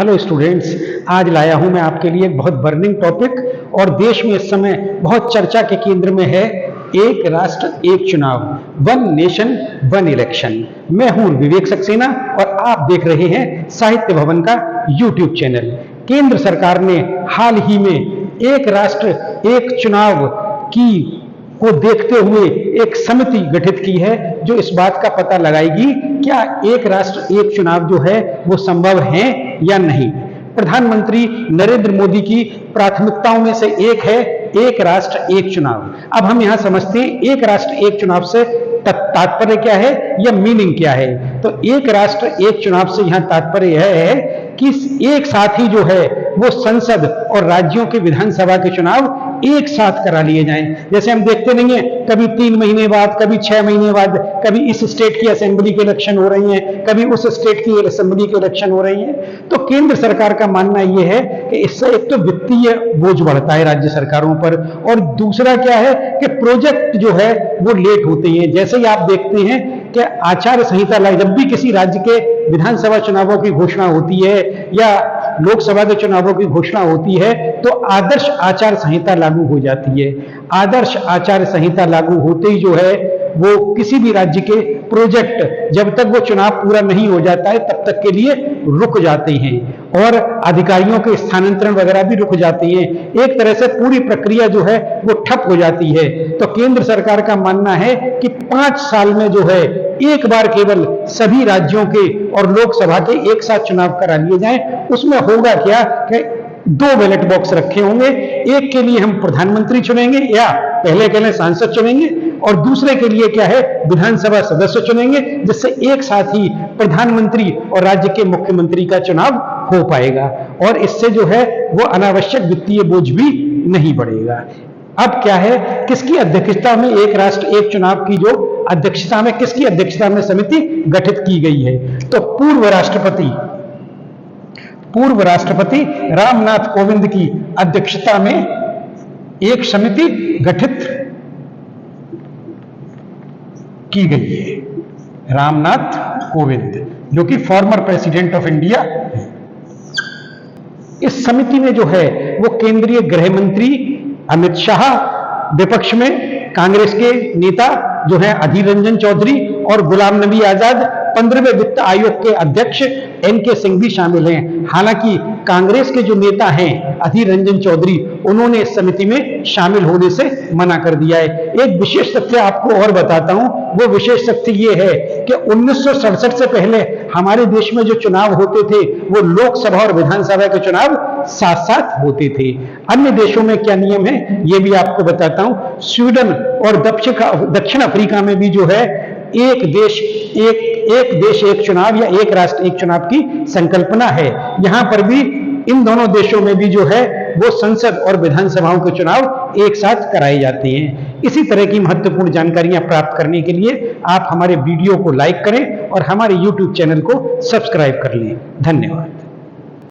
Hello students, आज लाया हूं मैं आपके लिए एक बहुत बर्निंग टॉपिक और देश में इस समय बहुत चर्चा के केंद्र में है एक राष्ट्र एक चुनाव, वन नेशन वन इलेक्शन। मैं हूं विवेक सक्सेना और आप देख रहे हैं साहित्य भवन का यूट्यूब चैनल। केंद्र सरकार ने हाल ही में एक राष्ट्र एक चुनाव को देखते हुए एक समिति गठित की है जो इस बात का पता लगाएगी क्या एक राष्ट्र एक चुनाव जो है वो संभव है या नहीं। प्रधानमंत्री नरेंद्र मोदी की प्राथमिकताओं में से एक है एक राष्ट्र एक चुनाव। अब हम यहां समझते हैं एक राष्ट्र एक चुनाव से तात्पर्य क्या है या मीनिंग क्या है। तो एक राष्ट्र एक चुनाव से यहां तात्पर्य यह है कि एक साथ ही जो है वो संसद और राज्यों के विधानसभा के चुनाव एक साथ करा लिए जाएं। जैसे हम देखते नहीं है, कभी 3 महीने बाद, कभी 6 महीने बाद, कभी इस स्टेट की असेंबली के इलेक्शन हो रही हैं, कभी उस स्टेट की असेंबली के इलेक्शन हो रही हैं। तो केंद्र सरकार का मानना यह है कि इससे एक तो वित्तीय बोझ बढ़ता है राज्य सरकारों पर, और दूसरा क्या है कि प्रोजेक्ट जो है वो लेट होते हैं। जैसे ही आप देखते हैं कि आचार संहिता जब भी किसी राज्य के विधानसभा चुनावों की घोषणा होती है या लोकसभा के चुनावों की घोषणा होती है तो आदर्श आचार संहिता लागू हो जाती है। आदर्श आचार संहिता लागू होते ही जो है वो किसी भी राज्य के प्रोजेक्ट जब तक वो चुनाव पूरा नहीं हो जाता है तब तक के लिए रुक जाते हैं और अधिकारियों के स्थानांतरण वगैरह भी रुक जाते हैं। एक तरह से पूरी प्रक्रिया जो है वो ठप हो जाती है। तो केंद्र सरकार का मानना है कि 5 साल में जो है एक बार केवल सभी राज्यों के और लोकसभा के एक साथ चुनाव करा लिए जाएं। उसमें होगा क्या कि 2 बैलेट बॉक्स रखे होंगे, एक के लिए हम प्रधानमंत्री चुनेंगे या पहले के लिए सांसद चुनेंगे और दूसरे के लिए क्या है विधानसभा सदस्य चुनेंगे, जिससे एक साथ ही प्रधानमंत्री और राज्य के मुख्यमंत्री का चुनाव हो पाएगा और इससे जो है वो अनावश्यक वित्तीय बोझ भी नहीं बढ़ेगा। अब क्या है, किसकी अध्यक्षता में एक राष्ट्र एक चुनाव की जो अध्यक्षता में किसकी अध्यक्षता में समिति गठित की गई है, तो पूर्व राष्ट्रपति रामनाथ कोविंद की अध्यक्षता में एक समिति गठित की गई है। रामनाथ कोविंद जो कि फॉर्मर प्रेसिडेंट ऑफ इंडिया। इस समिति में जो है वो केंद्रीय गृह मंत्री अमित शाह, विपक्ष में कांग्रेस के नेता जो है अधीर रंजन चौधरी और गुलाम नबी आजाद, 15वें वित्त आयोग के अध्यक्ष एनके सिंह भी शामिल हैं। हालांकि कांग्रेस के जो नेता हैं अधीर रंजन चौधरी, उन्होंने इस समिति में शामिल होने से मना कर दिया है। एक विशेष तथ्य आपको और बताता हूं, वो विशेष तथ्य ये है कि 1967 से पहले हमारे देश में जो चुनाव होते थे वो लोकसभा और विधानसभा के चुनाव साथ साथ होते थे। अन्य देशों में क्या नियम है ये भी आपको बताता हूं। स्वीडन और दक्षिण अफ्रीका में भी जो है एक देश एक चुनाव या एक राष्ट्र एक चुनाव की संकल्पना है। यहां पर भी इन दोनों देशों में भी जो है वो संसद और विधानसभाओं के चुनाव एक साथ कराए जाते हैं। इसी तरह की महत्वपूर्ण जानकारियां प्राप्त करने के लिए आप हमारे वीडियो को लाइक करें और हमारे YouTube चैनल को सब्सक्राइब कर लें। धन्यवाद।